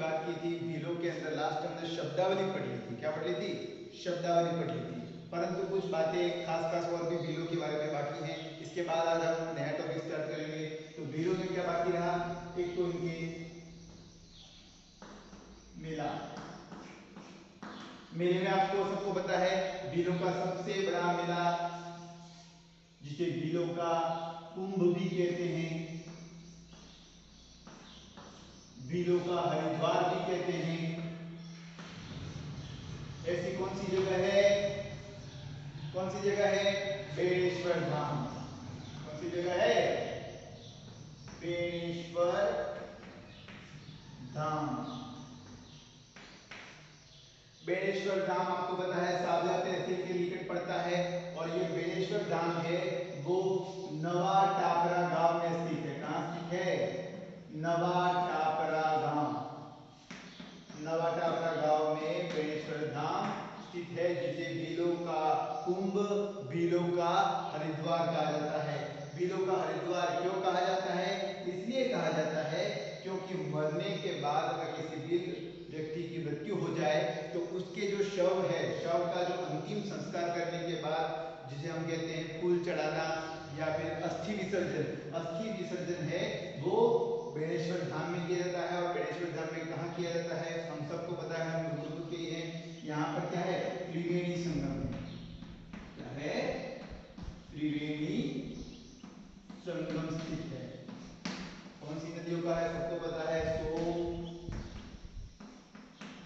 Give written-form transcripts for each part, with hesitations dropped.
बात की थी भीलों के अंदर, लास्ट हमने शब्दावली पढ़ ली थी। क्या पढ़ ली थी? शब्दावली पढ़ ली थी। परंतु कुछ बातें खास खास और भी भीलों के बारे में बाकी हैं। इसके बाद आज हम नया टॉपिक स्टार्ट करेंगे। तो भीलों में क्या बाकी रहा? एक तो इनके मेला। मेले में आपको सबको पता है भीलों का सबसे बड़ा मेला, जिसे भीलों का कुंभ भी कहते हैं, भीलों का हरिद्वार भी कहते हैं। ऐसी कौन सी जगह है? कौन सी जगह है? बेणेश्वर धाम। कौन सी जगह है? बेणेश्वर धाम। बेणेश्वर धाम आपको पता है सावला तहसील के निकट पड़ता है, और ये बेणेश्वर धाम है वो नवा टापरा गांव में स्थित है। कहाँ स्थित है? नवा टापरा गांव। नवा टापरा गांव में बेणेश्वर धाम स्थित है, जिसे भीलों का कुंभ, भीलों का हरिद्वार कहा जाता है। भीलों का हरिद्वार क्यों कहा जाता है? इसलिए कहा जाता है क्योंकि मरने के बाद अगर किसी भील व्यक्ति की मृत्यु हो जाए तो उसके जो शव है, शव का जो अंतिम संस्कार करने के बाद, जिसे हम कहते हैं फूल चढ़ाना या फिर अस्थि विसर्जन, अस्थि विसर्जन है वो बेणेश्वर धाम में किया जाता है। और बेणेश्वर धाम में कहाँ किया जाता है? हम सबको पता है, हम गुरुकुल के ही हैं। यहाँ पर क्या है? त्रिवेणी संगम है। क्या है? त्रिवेणी संगम स्थित है। कौन सी नदियों का है? सबको पता है, सोन,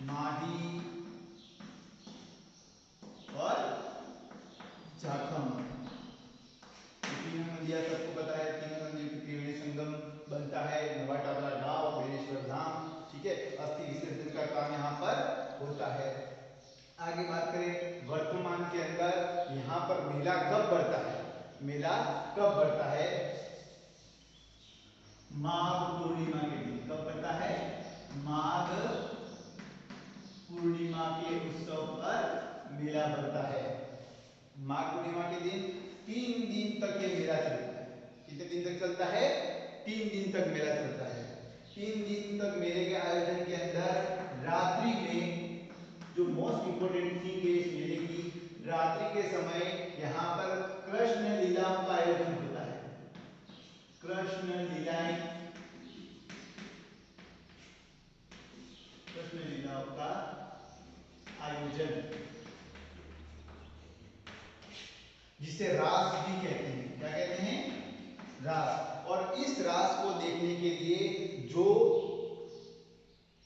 माही और झाखम। तीनों नदियां सबको पता है, तीनों नदियों की त्रिवेणी संगम बनता है नवा टापरा गांव, बेणेश्वर धाम। ठीक है, अस्थि विसर्जन का काम यहाँ पर होता है। आगे बात करें वर्तमान के अंदर यहाँ पर मेला कब बढ़ता है? मेला कब बढ़ता है? माघ पूर्णिमा के दिन। कब बढ़ता है? माघ पूर्णिमा के उत्सव पर मेला बढ़ता है। माघ पूर्णिमा के दिन 3 दिन तक ये मेला चलता है। कितने दिन तक चलता है? 3 दिन तक मेला चलता है। 3 दिन तक मेले के आयोजन के अंदर रात्रि में, जो मोस्ट इंपोर्टेंट थिंग है इस मेले की, रात्रि के समय यहाँ पर कृष्ण लीलाओं का आयोजन होता है। कृष्ण लीलाएं, कृष्ण लीलाओं का आयोजन, जिसे रास भी कहते हैं। क्या कहते हैं? रास। और इस रास को देखने के लिए जो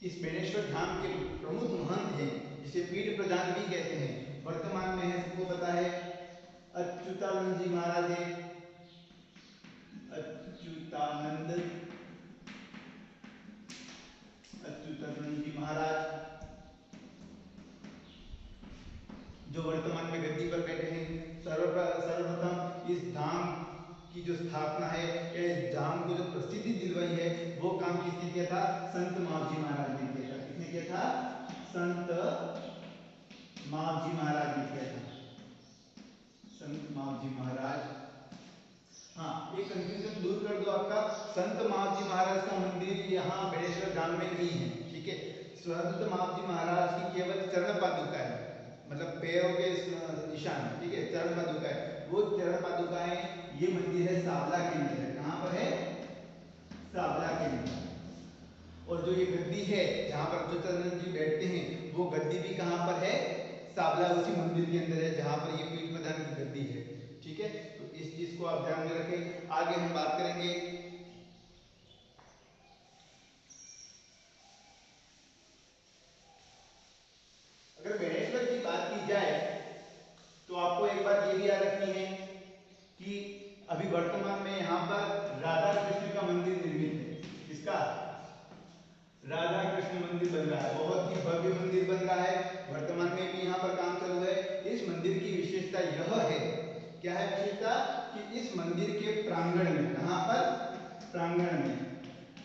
इस बेणेश्वर धाम के प्रमुख महंत हैं, जिसे पीठ प्रधान भी कहते हैं, वर्तमान में है, सबको पता है, अच्युतानंद जी महाराज है। अच्युतानंद जी महाराज, जो वर्तमान में गद्दी पर बैठे हैं। सर्वप्रथम इस धाम की जो स्थापना है, इस धाम को जो प्रसिद्धि दिलवाई है, वो काम किसने किया था? संत मावजी महाराज ने किया था। किसने किया था? संत मावजी महाराज ने किया था। संत मावजी महाराज। हाँ, एक कंफ्यूजन दूर कर दो आपका, संत मावजी महाराज का मंदिर यहाँ बेणेश्वर धाम में नहीं है। ठीक है, संत मावजी महाराज की केवल चरण पादुका है, मतलब पैरों के निशान। ठीक है, चरण पादुका है। वो चरण पादुकाएं, ये मंदिर है सावला के अंदर है। कहाँ पर है? सावला के अंदर। और जो ये गद्दी है जहाँ पर अच्युतानंद जी बैठते हैं, वो गद्दी भी कहाँ पर है? सावला, उसी मंदिर के अंदर है जहाँ पर ये पीठ प्रधान की गद्दी है। ठीक है, तो इस चीज को आप ध्यान में रखें। आगे हम बात करेंगे अगर बेणेश्वर की बात की जाए तो आपको एक बात ये भी याद रखनी है कि अभी वर्तमान में यहाँ पर राधा कृष्ण का मंदिर निर्मित है। किसका? राधा कृष्ण मंदिर बन रहा है, बहुत ही भव्य मंदिर बन रहा है। वर्तमान में भी यहाँ पर काम चालू है। इस मंदिर की विशेषता यह है, क्या है विशेषता? कि इस मंदिर के प्रांगण में, कहाँ पर? प्रांगण में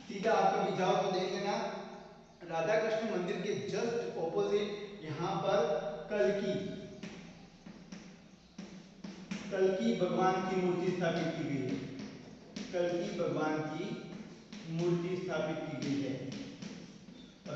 सीधा आप कभी जाओ तो देख लेना, राधा कृष्ण मंदिर के जस्ट ऑपोजिट यहाँ पर कल्कि भगवान की मूर्ति स्थापित की गई है। कल्कि भगवान की मूर्ति स्थापित की गई है। और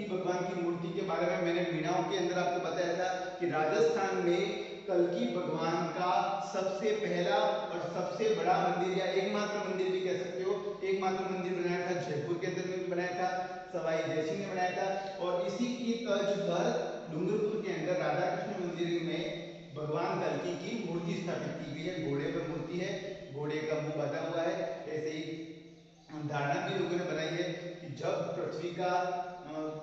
भगवान की मूर्ति के बारे में मैंने वीणाओं के अंदर आपको बताया था कि राजस्थान में कल्की भगवान का सबसे पहला और सबसे बड़ा मंदिर या एकमात्र मंदिर भी कह सकते हो, एकमात्र मंदिर बनाया था जयपुर के अंदर में बनाया था, सवाई जयसिंह ने बनाया था। और इसी की तर्ज पर डूंगरपुर के अंदर राधा कृष्ण मंदिर में भगवान कल्की की मूर्ति स्थापित की गई है। घोड़े पर मूर्ति है, घोड़े का मुंह बंधा हुआ है। ऐसे ही धारणा भी लोगों ने बनाई है कि जब पृथ्वी का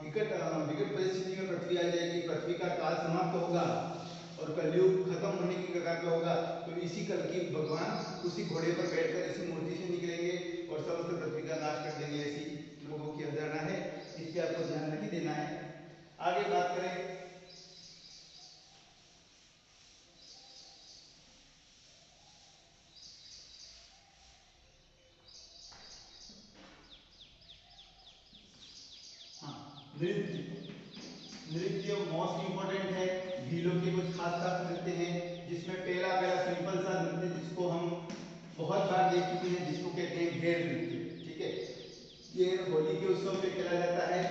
विकट परिस्थिति में पृथ्वी आ जाएगी, पृथ्वी का काल समाप्त होगा और कलयुग खत्म होने की कगार पे होगा, तो इसी कल्की भगवान उसी घोड़े पर बैठकर इसी मूर्ति से निकलेंगे और समस्त पृथ्वी का नाश कर देंगे। ऐसी लोगों की अवधारणा है, इस पे आपको ध्यान नहीं देना है। आगे बात करें नृत्य। नृत्य मोस्ट इंपोर्टेंट है। भीलों के कुछ खास खास नृत्य हैं, जिसमें पहला सिंपल सा नृत्य जिसको हम बहुत बार देख चुके हैं, जिसको कहते हैं घेर नृत्य। ठीक है, ये होली के उत्सव पे खेला जाता है।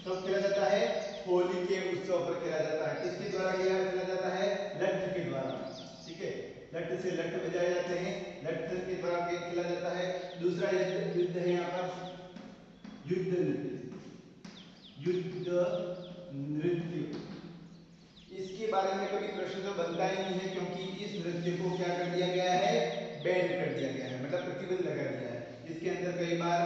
कब खेला जाता है? होली के उत्सव पर खेला जाता है। किसके द्वारा खेला जाता है? लठ के द्वारा। ठीक है, लठ से लठ बजाए जाते हैं, लठ के द्वारा खेला जाता है। दूसरा युद्ध है, यहाँ पर युद्ध नृत्य। युद्ध नृत्य, इसके बारे में कभी प्रश्न तो बनता ही नहीं है, क्योंकि इस नृत्य को क्या कर दिया गया है? बैन कर दिया गया है, मतलब प्रतिबंध लगा दिया है। इसके अंदर कई बार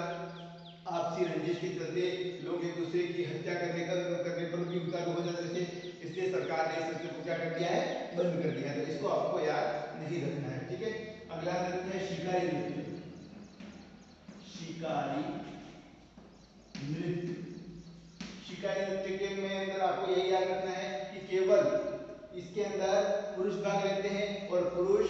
आपसी रंजिश के चलते लोग एक दूसरे की हत्या करने पर भी उतारू हो जाते थे, इसलिए सरकार ने इस नृत्य को क्या कर दिया है? बंद कर दिया है। तो इसको आपको याद नहीं रखना है। ठीक है, अगला नृत्य है शिकारी नृत्य। शिकारी नृत्य, शिकारी नृत्य के में अंदर आपको यही याद रखना है कि केवल इसके अंदर पुरुष भाग लेते हैं और पुरुष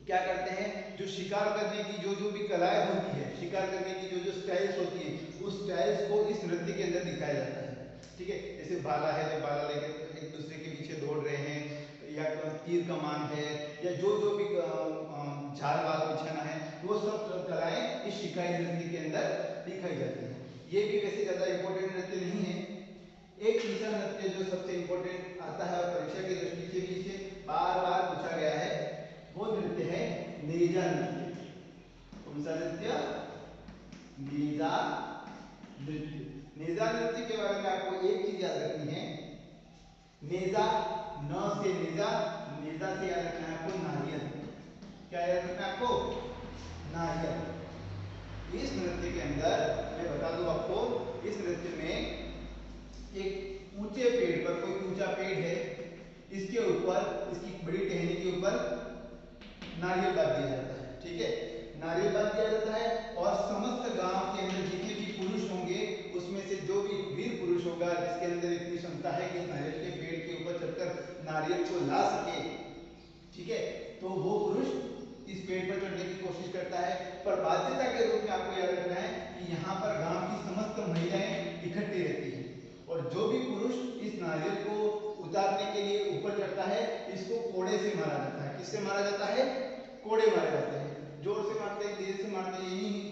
क्या करते हैं? जो शिकार करने की जो भी कलाएं होती है, शिकार करने की जो स्टाइल्स होती है, उस स्टाइल्स को इस नृत्य के अंदर दिखाया जाता है। ठीक है, जैसे भाला है, तो भाला लेकर एक दूसरे के पीछे दौड़ रहे हैं, या तीर कमान है, या जो भी झाल वाल बिछाना है, वो सब कलाएं इस शिकारी नृत्य के अंदर दिखाई जाती है। ये भी वैसे ज्यादा इंपॉर्टेंट नृत्य नहीं है। एक तीसरा नृत्य जो सबसे इंपॉर्टेंट आता है और परीक्षा की दृष्टि से भी इसे बार बार पूछा गया है, वो नृत्य है नेजा नृत्य। कौन सा नृत्य? नेजा नृत्य। नेजा नृत्य के बारे में आपको एक चीज याद रखनी है, नेजा न से नेजा, नेजा से याद रखना है आपको नारियल। क्या याद रखना है आपको? नारियल। इस नृत्य के अंदर मैं बता दूं आपको, इस नृत्य में एक ऊंचे पेड़ पर, कोई ऊंचा पेड़ है, इसके ऊपर, इसकी बड़ी टहनी के ऊपर नारियल बांध दिया जाता है। ठीक है, नारियल बांध दिया जाता है और समस्त गांव के अंदर जितने भी पुरुष होंगे, उसमें से जो भी वीर पुरुष होगा जिसके अंदर इतनी क्षमता है कि नारियल के पेड़ के ऊपर चढ़कर नारियल को ला सके, ठीक है, तो वो पुरुष इस पेड़ पर चढ़ने की कोशिश करता है। पर बाध्यता के रूप में आपको याद रखना है कि यहाँ पर गांव की समस्त महिलाएं इकट्ठी रहती हैं, और जो भी पुरुष इस नारियल को उतारने के लिए ऊपर चढ़ता है, इसको कोड़े से मारा जाता है। किससे मारा जाता है? कोड़े मारे जाते हैं। जोर से मारते हैं, देर से मारते हैं,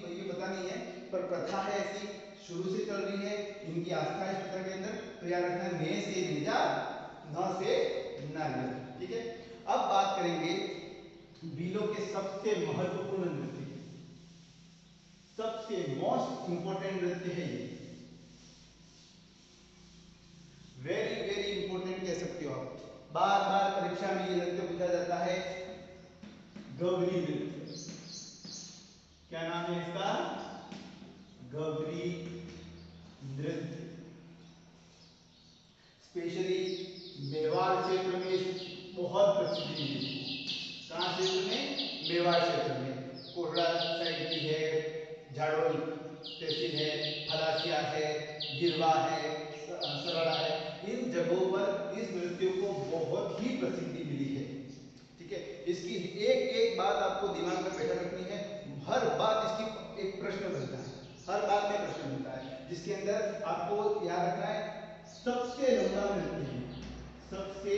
ये पता नहीं है, पर प्रथा है ऐसी, शुरू से चल रही है, इनकी आस्था है इस प्रथा के अंदर। तो याद रखना, ने से नेजा, न से नारियल। ठीक है, अब बात करेंगे भीलों के सबसे महत्वपूर्ण नृत्य, सबसे मोस्ट इंपोर्टेंट नृत्य है ये, वेरी वेरी इंपोर्टेंट कह सकते हो आप। बार बार परीक्षा में ये नृत्य पूछा जाता है, गौरी नृत्य। क्या नाम है इसका? गौरी नृत्य। स्पेशली मेवाड़ क्षेत्र में बहुत प्रसिद्धि है। कहाँ क्षेत्र में? मेवाड़ क्षेत्र में। कोटड़ा साइड की है, झाड़ोल तहसील है, फलासिया है, गिरवा है, सरड़ा है, इन जगहों पर इस नृत्य को बहुत ही प्रसिद्धि मिली है। ठीक है, इसकी एक एक बात आपको दिमाग में बैठा रखनी है। हर बात इसकी एक प्रश्न बनता है, हर बात में प्रश्न बनता है, जिसके अंदर आपको याद रखना है सबसे लंबा नृत्य है, सबसे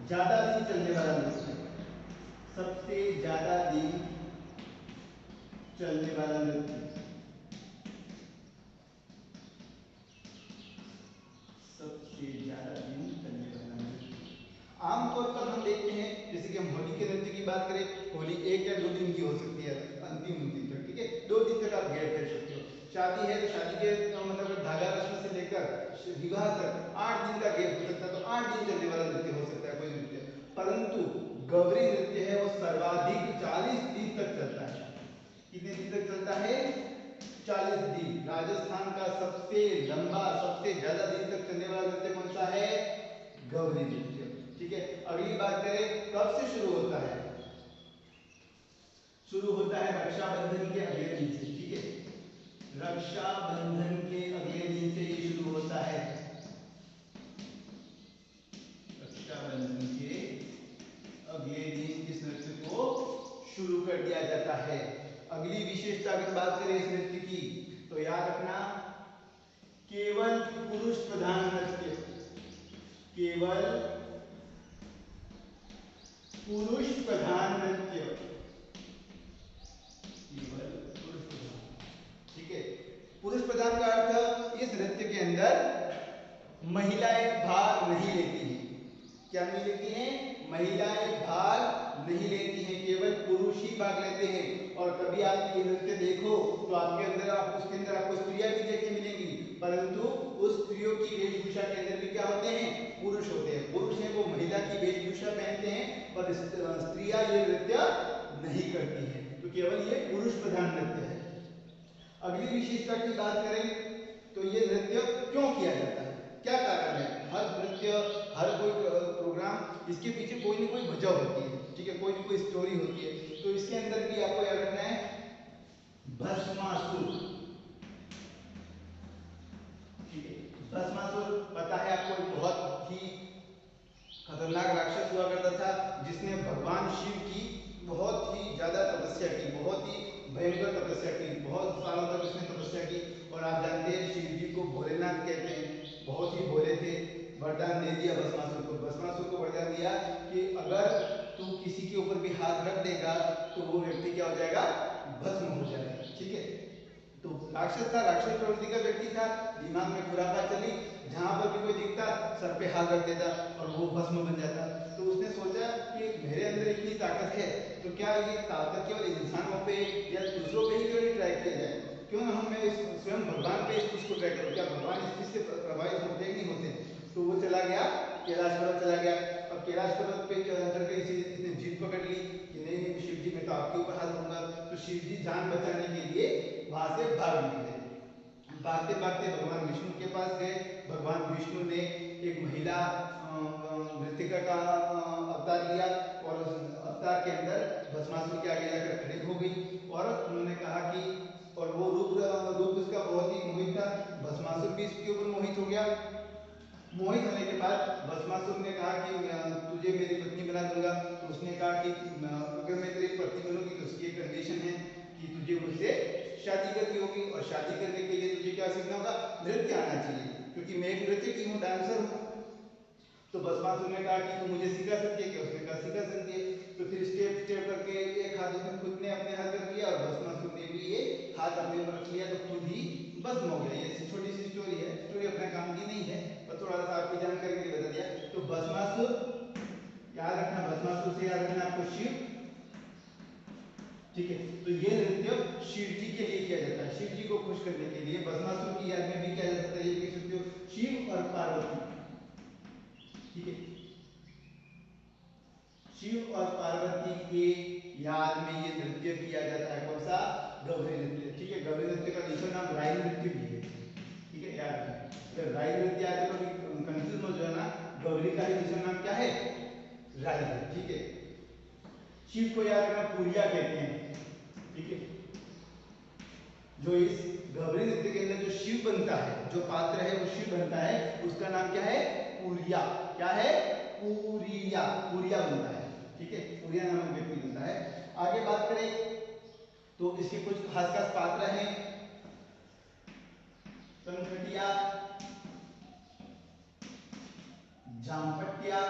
ज्यादा दिन चलने वाला नृत्य, सबसे ज्यादा दिन चलने वाला नृत्य। या 2 दिन की हो सकती है, अंतिम दिन तक, ठीक है। 2 दिन तक आप गैप कर सकते हो। शादी है तो शादी के मतलब धागा रस्म से लेकर विवाह तक 8 दिन का गैप हो सकता है, तो 8 दिन चलने वाला नृत्य हो सकता है कोई नृत्य। परंतु गौरी नृत्य है वो सर्वाधिक 40 दिन तक चलता है। कितने दिन तक चलता है? 40 दिन। राजस्थान का सबसे लंबा, सबसे ज्यादा दिन तक चलने वाला नृत्य कौन सा है? गौरी नृत्य, ठीक है। अगली बात करें कब से शुरू होता है? शुरू होता है रक्षाबंधन के अगले दिन से, ठीक है। रक्षाबंधन के अगले दिन से ये शुरू होता है। रक्षाबंधन के अगले दिन इस नृत्य को शुरू कर दिया जाता है। अगली विशेषता अगर बात करें इस नृत्य की तो याद रखना, केवल पुरुष प्रधान नृत्य, केवल पुरुष प्रधान नृत्य, केवल पुरुष प्रधान, ठीक है। पुरुष प्रधान का अर्थ इस नृत्य के अंदर महिलाएं भाग नहीं लेती हैं। क्या नहीं लेती हैं? महिलाएं भाग नहीं लेती हैं, केवल पुरुष ही भाग लेते हैं। और कभी आप ये नृत्य देखो तो आपके अंदर उसके अंदर आपको स्त्रियां भी देखने मिलेंगी, परंतु उस स्त्रियों की वेशभूषा के अंदर भी क्या होते हैं? पुरुष होते हैं। पुरुष है वो महिला की वेशभूषा पहनते हैं और स्त्रियां ये नृत्य नहीं करती हैं। तो केवल ये पुरुष प्रधान नृत्य है। अगली विशेषता की बात करें तो ये नृत्य क्यों किया जाता है? क्या कारण है? हर नृत्य, हर कोई प्रोग्राम, इसके पीछे कोई ना कोई वजह होती है, ठीक है, कोई ना कोई स्टोरी होती है। तो इसके अंदर भी आपको याद रखना है भस्मासुर, ठीक है। भस्मासुर पता है आपको, एक बहुत ही खतरनाक राक्षस हुआ करता था जिसने भगवान शिव की बहुत ही ज्यादा तपस्या की, बहुत ही भयंकर तपस्या की, बहुत सालों तक उसने तपस्या की। और आप जानते हैं शिव जी को भोलेनाथ कहते हैं, बहुत ही भोले थे। वरदान दे दिया भस्मासुर को, भस्मासुर को वरदान दिया कि अगर तू किसी के ऊपर भी हाथ रख देगा तो वो व्यक्ति क्या हो जाएगा? भस्म हो जाएगा, ठीक है। तो राक्षस था, राक्षस प्रवृत्ति का व्यक्ति था, दिमाग में खुरापात चली, जहां पर भी कोई दिखता सर पे हाथ रख देता और वो भस्म बन जाता। तो उसने सोचा कि मेरे अंदर इतनी ताकत है तो क्या ये ताकत केवल इंसानों पे या दूसरों पे ही क्यों नहीं ट्राई किया जाए? क्यों ना हम मैं स्वयं भगवान पे इस चीज को ट्राई करूं? क्या भगवान इस चीज से प्रभावित होते ही नहीं होते? तो वो चला गया कैलाश पर्वत चला गया। अब कैलाश पर्वत पे चढ़ के इसने जीत पकड़ ली कि नहीं नहीं शिव जी मैं तो आपके ऊपर हाथ दूंगा। तो शिव जी जान बचाने के लिए वहां से भाग निकले। भागते भागते भगवान विष्णु के पास गए। भगवान विष्णु ने एक महिला नृत्यिका का अवतार लिया और उस अवतार के अंदर भस्मासुर के आगे जाकर खड़े हो गई और उन्होंने कहा कि, और वो रूप उसका बहुत ही मोहित था। भस्मासुर भी इसके ऊपर मोहित हो गया। मोहित होने के बाद भस्मासुर ने कहा कि तुझे मेरी पत्नी बना दूंगा। तो उसने कहा कि अगर मैं तेरी पत्नी बनूंगी तो उसकी एक कंडीशन है कि तुझे मुझसे शादी करनी होगी, और शादी करने के लिए तुझे क्या सीखना होगा? नृत्य आना चाहिए, क्योंकि मैं एक नृत्य की हूँ, डांसर हूँ। तो भस्मासुर ने कहा कि तू मुझे सिखा सकती है क्या? उसने कहा सिखा सकती है। तो फिर स्टेप स्टेप करके एक हाथ उसने खुद ने अपने हाथ रख लिया और भस्मासुर ने भी ये हाथ अपने ऊपर रख लिया, तो खुद ही भस्म हो गया। ये छोटी सी स्टोरी है, स्टोरी अपने काम की नहीं है, पर थोड़ा सा आपकी जानकारी के लिए बता दिया। तो भस्मासुर याद रखना, भस्मासुर से याद रखना आपको शिव, ठीक है। तो ये नृत्य शिव जी के लिए किया जाता है, शिव जी को खुश करने के लिए। भस्मासुर की याद में भी किया जा सकता है, ये कह सकते हो शिव और पार्वती, ठीक है। शिव और पार्वती के याद में ये नृत्य किया जाता है। कौन सा? गौरी नृत्य, ठीक है। गौरी नृत्य का दूसरा नाम राई नृत्य भी है, ठीक है, याद रखना। तो राई नृत्य आए तो कभी कंफ्यूज मत हो जाना, गौरी का ही दूसरा नाम क्या है? राई है, ठीक है। शिव को याद रखना पुरिया कहते हैं, ठीक है। जो इस गौरी नृत्य के अंदर जो शिव बनता है, जो पात्र है वो शिव बनता है, उसका नाम क्या है? पुरिया। क्या है? पुरिया, पुरिया बनता है, ठीक है। पुरिया नामक व्यक्ति बनता है। आगे बात करें तो इसके कुछ खास खास पात्र हैं। कनखटिया, जामपटिया,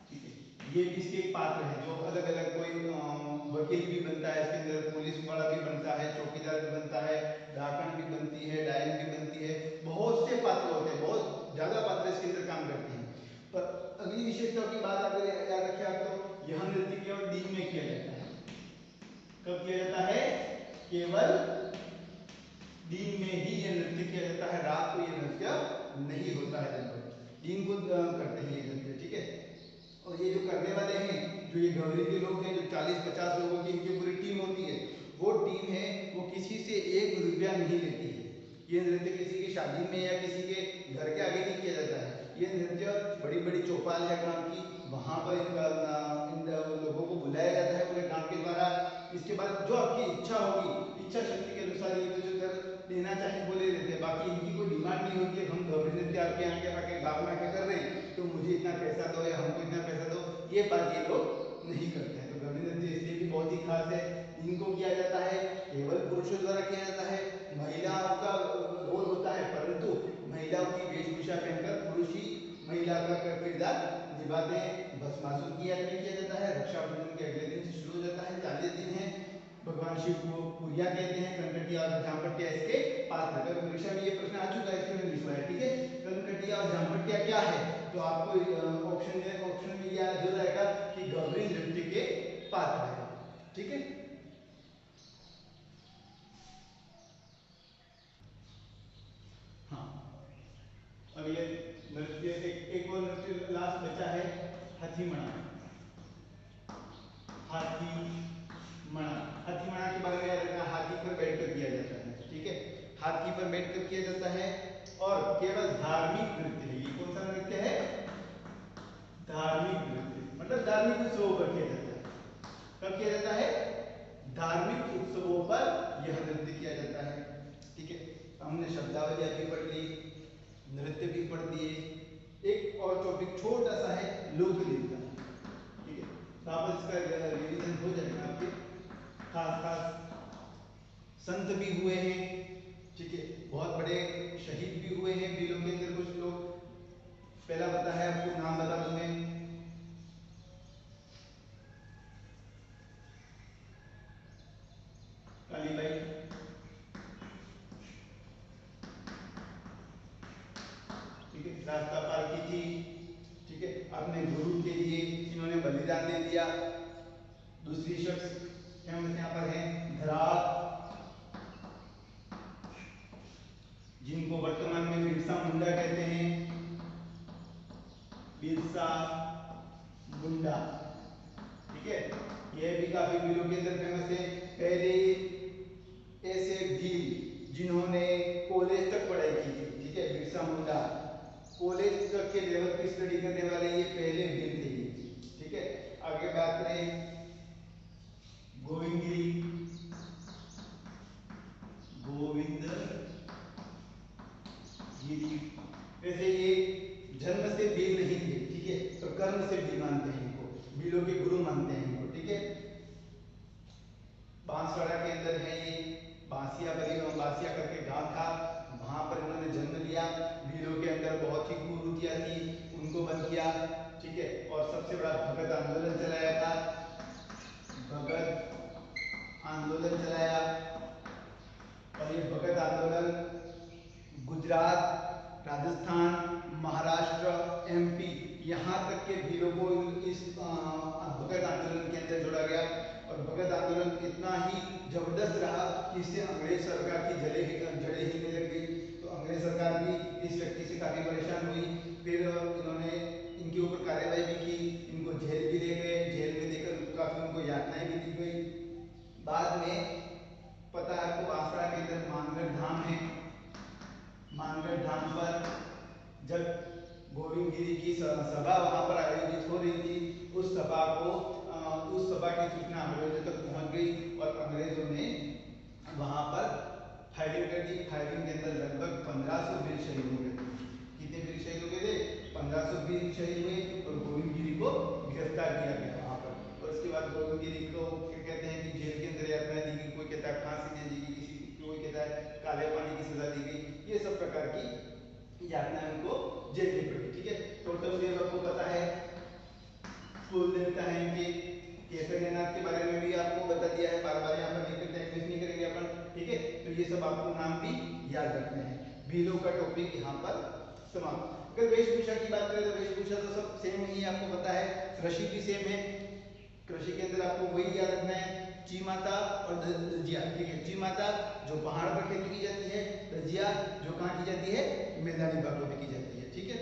ठीक है, ये इसके एक पात्र हैं जो अलग अलग, कोई वकील भी बनता है इसके अंदर, पुलिस वाला भी बनता है, चौकीदार भी बनता है, डाकण भी बनती है, डायन भी बनती है, बहुत से पात्र होते हैं, बहुत ज्यादा पात्र इसके अंदर काम करते हैं। पर अगली विशेषता चौकी बात अगर याद रखें आप, तो यह नृत्य केवल दिन में किया जाता है। कब किया जाता है? केवल दिन में ही यह नृत्य किया जाता है, रात को यह नृत्य नहीं होता है। दिन को करते हैं ये नृत्य, ठीक है। और ये जो करने वाले हैं, जो ये गौरी के लोग हैं, जो 40-50 लोगों की इनकी पूरी टीम होती है, वो टीम है वो किसी से 1 रुपया नहीं लेती है। ये नृत्य किसी की शादी में या किसी के घर के आगे नहीं किया जाता है। ये नृत्य बड़ी बड़ी चौपाल है गांव की, वहां पर इन लोगों को बुलाया जाता है पूरे गांव के द्वारा। इसके बाद जो आपकी इच्छा होगी, इच्छा शक्ति के अनुसार ये जो देना चाहे वो ले लेते हैं। बाकी इनकी कोई डिमांड नहीं होती है हम गौरी नृत्य आपके यहाँ के आके गाँव में आके कर रहे हैं तो मुझे इतना पैसा दो या हमको इतना पैसा दो, ये बात ये लोग नहीं करते हैं। तो गौरी नृत्य इसलिए भी बहुत ही खास है। इनको किया जाता है केवल पुरुषों द्वारा किया जाता है, महिलाओं का रोल होता है, परंतु महिलाओं की वेशभूषा पहनकर पुरुष ही महिला का किरदार निभाते हैं। भस्मासुर की यात्रा किया जाता है। रक्षाबंधन के अगले दिन से शुरू हो जाता है, 40 दिन है। भगवान शिव को पुरिया कहते हैं। कनकटिया और झामपटिया इसके पात्र। कभी परीक्षा में ये प्रश्न आ चुका है, इसके में लिखा है, ठीक है। कनकटिया और झामपटिया क्या है? तो आपको ऑप्शन में याद हो जाएगा कि गौरी नृत्य के पात्र है, ठीक है। हाँ, अगले नृत्य एक और नृत्य लास्ट बचा है, हाथीमणा। हाथीमणा के बारे में याद रखना, हाथी पर बैठकर किया जाता है, ठीक है। हाथी पर बैठकर किया जाता है और केवल धार्मिक नृत्य है। ये कौन सा नृत्य है? धार्मिक नृत्य, मतलब धार्मिक उत्सवों पर किया जाता है। कब किया जाता है? धार्मिक उत्सवों पर यह नृत्य किया जाता है, ठीक है। हमने शब्दावली भी पढ़ ली, नृत्य भी पढ़ दिए। एक और टॉपिक छोटा सा है, लोक नृत्य, ठीक है। वापस इसका रिवीजन हो जाएगा आपके। खास संत भी हुए हैं, ठीक है। बहुत बड़े शहीद भी हुए हैं बिलों के अंदर कुछ लोग। पहला पता है आपको, नाम बता दूं मैं, कालीबाई, ठीक है। रास्ता पार की थी, ठीक है, अपने गुरु के लिए इन्होंने बलिदान दे दिया। दूसरी शख्स फेमस यहाँ पर है धराड़, जिनको वर्तमान में बिरसा मुंडा कहते हैं। बिरसा मुंडा, ठीक है। यह भी काफी वीरों के अंदर फेमस है। पहले ऐसे वीर जिन्होंने कॉलेज तक पढ़ाई की थी, ठीक है। बिरसा मुंडा कॉलेज तक के लेवल की स्टडी करने वाले ये पहले वीर थे, ठीक है। आगे बात करें गोविंद गिरी, वैसे ये जन्म से वीर नहीं थे, ठीक है, तो कर्म से वीर मानते हैं इनको, वीरों के गुरु मानते हैं इनको, ठीक है। बांसवाड़ा के अंदर है ये, बांसिया करके गांव था, वहां पर इन्होंने जन्म लिया। वीरों के अंदर बहुत ही कुरीतियां थी, उनको बंद किया, ठीक है। और सबसे बड़ा भगत आंदोलन चलाया था, भगत आंदोलन चलाया। और ये भगत आंदोलन गुजरात, राजस्थान, महाराष्ट्र, एमपी यहाँ तक के वीरों को इस भगत आंदोलन के अंदर जोड़ा गया। और भगत आंदोलन इतना ही जबरदस्त रहा कि इससे अंग्रेज सरकार की जड़ें हिलने लग गई। तो अंग्रेज सरकार भी इस व्यक्ति से काफी परेशान हुई। फिर इन्होंने इनके ऊपर कार्रवाई भी की, इनको जेल भी दे गए, जेल में देकर काफी उनको यातनाएं भी दी गई। बाद में पता है आपको, बांसवाड़ा के अंदर मानगढ़ धाम है। मानगढ़ धाम पर जब गोविंद गिरी की सभा वहां पर आयोजित हो रही थी, उस सभा की सूचना अंग्रेजों तक पहुंच गई और अंग्रेजों ने वहां पर फायरिंग कर दी। फायरिंग के अंदर लगभग 1500 वीर शहीद हो गए थे। कितने वीर शहीद हो गए थे? 1500 वीर शहीद हुए और गोविंद गिरी को गिरफ्तार किया गया वहां पर। और उसके बाद गोविंद गिरी को कहते हैं कि जेल के अंदर यातनाएं दी गई, कोई कहता है फांसी दे दी गई, कोई कहता है काले पानी की सजा दी गई। ये सब प्रकार की यातनाएं उनको झेलनी पड़ी, ठीक है। टोटल देव आपको पता है, कुल देवता है इनके। केसरीनाथ के बारे में भी आपको बता दिया है, बार बार यहाँ पर लिखकर टाइम नहीं करेंगे अपन, ठीक है। तो ये सब आपको नाम भी याद रखने हैं। वीरों का टॉपिक यहाँ पर समाप्त। अगर वेशभूषा की बात करें तो वेशभूषा तो सब सेम ही है, आपको पता है। कृषि भी सेम है। कृषि के अंदर आपको वही याद रखना है, चीमाता और दजिया, ठीक है। चीमाता जो पहाड़ पर खेती की जाती है, दजिया जो कहाँ की जाती है, मैदानी भागों में की जाती है, ठीक है।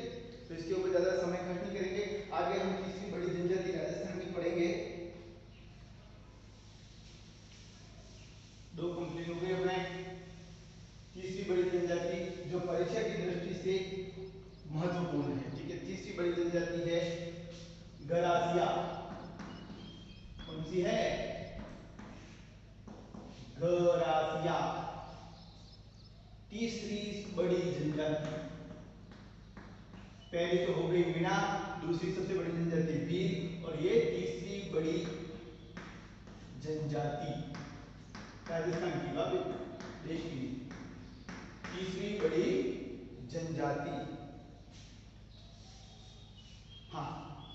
तो इसके ऊपर ज्यादा समय खर्च नहीं करेंगे। आगे हम तीसरी बड़ी जनजाति राजस्थान की पढ़ेंगे। दो कंप्लीट हो गए अपने। तीसरी बड़ी जनजाति जो परीक्षा की दृष्टि से महत्वपूर्ण है, ठीक है। तीसरी बड़ी जनजाति है गरासिया। कौन सी है? गरासिया। तीसरी बड़ी जनजाति, पहली तो हो गई मीणा, दूसरी सबसे बड़ी जनजाति भील, और ये तीसरी बड़ी जनजाति राजस्थान की बात, देश की तीसरी बड़ी जनजाति। हाँ,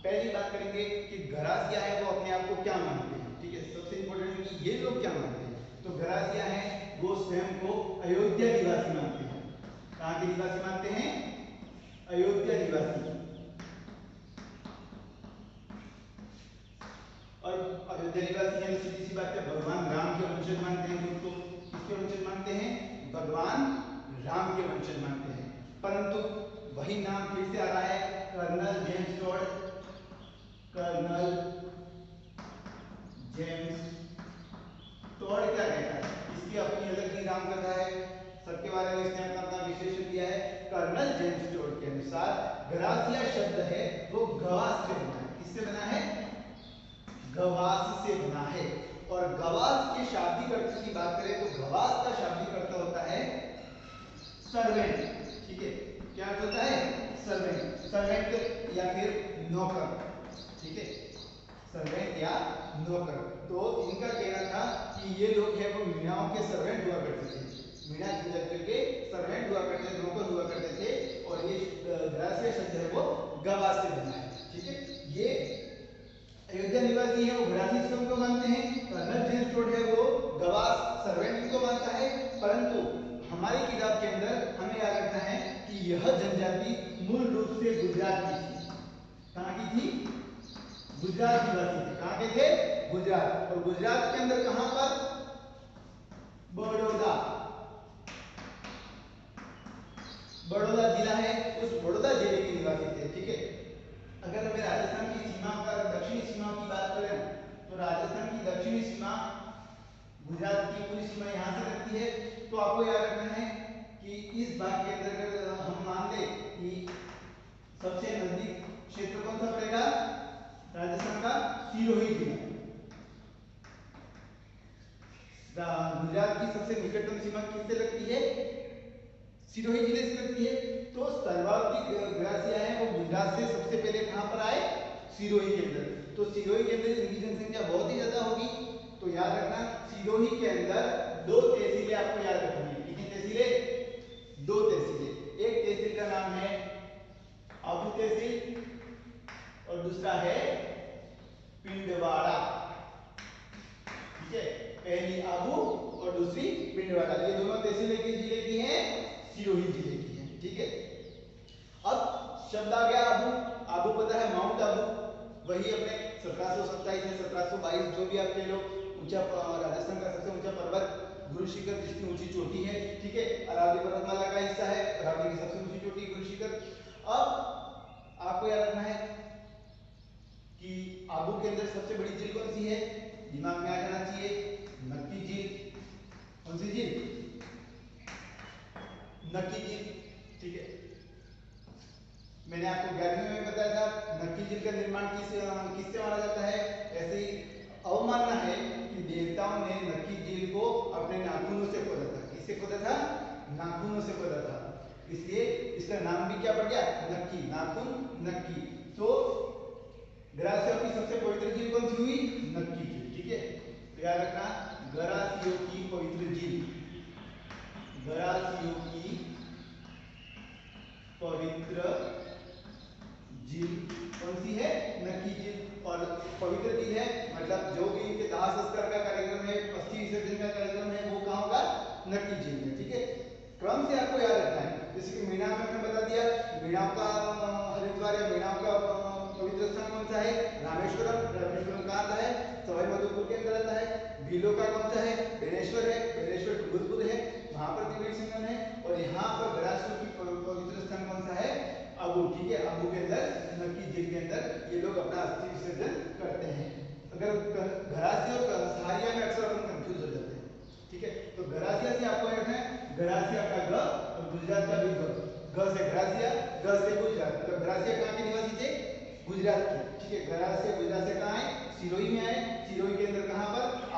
पहली बात करेंगे कि गरासिया है वो अपने आप को क्या मानते हैं, ठीक है। सबसे इंपॉर्टेंट है कि ये लोग क्या मानते हैं। तो गरासिया है वो स्वयं को अयोध्या निवासी मानते हैं। कहाँ के निवासी मानते हैं? अयोध्या निवासी। और अयोध्या निवासी है, सीधी सी बात है, भगवान राम के वंशज मानते हैं खुद को। किसके वंशज मानते हैं? भगवान राम के वंशज मानते हैं। परंतु वही नाम फिर से आ रहा है, colonel James Tod. Colonel James Tod क्या कहता है? इसकी अपनी अलग ही राम कथा है, सबके बारे में इसने अपना विश्लेषण दिया है। कर्नल जेम्स टॉड के अनुसार गरासिया शब्द है वो गवास से बना है। किससे बना है? गवास से बना है। और गवास के शाब्दिक अर्थ की बात करें तो गवास का शाब्दिक अर्थ होता है सर्वेंट, ठीक है। क्या अर्थ होता है? सर्वेंट। सर्वेंट या फिर नौकर, ठीक है। सर्वेंट या नौकर। तो इनका कहना था कि ये लोग हैं वो मीणाओं के सर्वेंट हुआ करते थे। मीणा जनजाति के सर्वेंट हुआ करते थे, नौकर हुआ करते थे। और ये गरासिया शब्द है वो गवास से बना है, ठीक है। ये अयोध्या निवासी है वो गरासी स्वयं को मानते हैं। कर्नल जेम्स टॉड है वो गवास सर्वेंट को मानता है। परंतु हमारी किताब के अंदर हमें याद रखना है कि यह जनजाति मूल रूप से गुजरात की थी। कहाँ की थी? गुजरात निवासी थे। कहाँ के थे? गुजरात। और गुजरात के अंदर कहां पर? बड़ौदा। बड़ौदा जिला है, उस बड़ौदा जिले के निवासी थे, ठीक है। अगर हमें राजस्थान की सीमा का दक्षिणी सीमा की बात करें तो राजस्थान की दक्षिणी सीमा गुजरात की पूरी सीमा यहां से लगती है। तो आपको याद रखना है कि इस भाग के अंतर्गत हम मान ले कि सबसे नजदीक क्षेत्र कौन सा पड़ेगा? राजस्थान का सिरोही जिला। गुजरात की सबसे निकटतम सीमा किससे लगती है? सिरोही जिले से लगती है। तो सर्वाधिक गरासिया है वो गुजरात से सबसे पहले कहां पर आए? सिरोही के अंदर। तो सिरोही के अंदर इनकी जनसंख्या बहुत ही ज्यादा होगी। तो याद रखना सिरोही के अंदर दो तहसीलें आपको याद रखनी है। कितनी तहसीलें? दो तहसीलें। एक तहसील का नाम है आबू तहसील और दूसरा है पिंडवाड़ा, ठीक है। पहली आबू और दूसरी पिंडवाड़ा। ये दोनों तहसीलें किस जिले की हैं? सिरोही जिले की हैं, ठीक है। अब शब्द आ गया आबू। आबू पता है माउंट आबू, वही अपने 1727 या 1722 जो भी आप ले लो, ऊंचा राजस्थान का सबसे ऊंचा पर्वत गुरु शिखर जिसकी ऊंची चोटी है, ठीक है। अरावली पर्वतमाला का हिस्सा है, अरावली की सबसे ऊंची चोटी गुरु शिखर। अब आपको याद रखना है कि आबू के अंदर सबसे बड़ी झील कौन सी है? दिमाग में आ जाना चाहिए, नक्की झील। कौन सी झील? नक्की झील, ठीक है। मैंने आपको 11वीं में बताया था नक्की झील का निर्माण किससे माना जाता है? ऐसे ही अवमानना है कि देवताओं ने नक्की झील को अपने नाखूनों से खोदा था। किससे खोदा था? नाखूनों से खोदा था। इसलिए इसका नाम भी क्या पड़ गया? नक्की, नाखून, नक्की। तो गरासियों की सबसे पवित्र झील कौन सी हुई? नक्की झील, ठीक है। तो याद रखना गरासियों की पवित्र झील, गरासियों की पवित्र झील कौन सी है? नक्की झील। और पवित्र झील है मतलब जो भी इनके दाह संस्कार का कार्यक्रम है, अस्थि विसर्जन का कार्यक्रम है, वो कहां होगा? नक्की झील में, ठीक है। क्रम से आपको याद रखना है। जैसे कि मीणा में मैंने बता दिया, मीणा का रामेश्वरम कहाँ आता है? सवाई माधोपुर के अंदर आता है। भीलोका कौन सा है? बेनेश्वर है। बेनेश्वर डूंगरपुर है, वहां पर त्रिवेणी संगम है। और यहाँ पर गरासियों की पवित्र स्थान कौन सा है? अबू। ठीक है, अबू के अंदर नकी झील के अंदर ये लोग अपना अस्थि विसर्जन करते हैं। अगर गरासिया और सहारिया में अक्सर अपन कंफ्यूज हो जाते हैं। ठीक है, तो गरासिया से आपको याद है, गरासिया का ग और गुजरात का भी ग से गरासिया, ग से गुजरात। मतलब गरासिया कहाँ के निवासी थे? गुजरात के। ठीक है, गरासिया गुजरात से कहाँ आए? सिरोही में आए। सिरोही के अंदर कहाँ पर?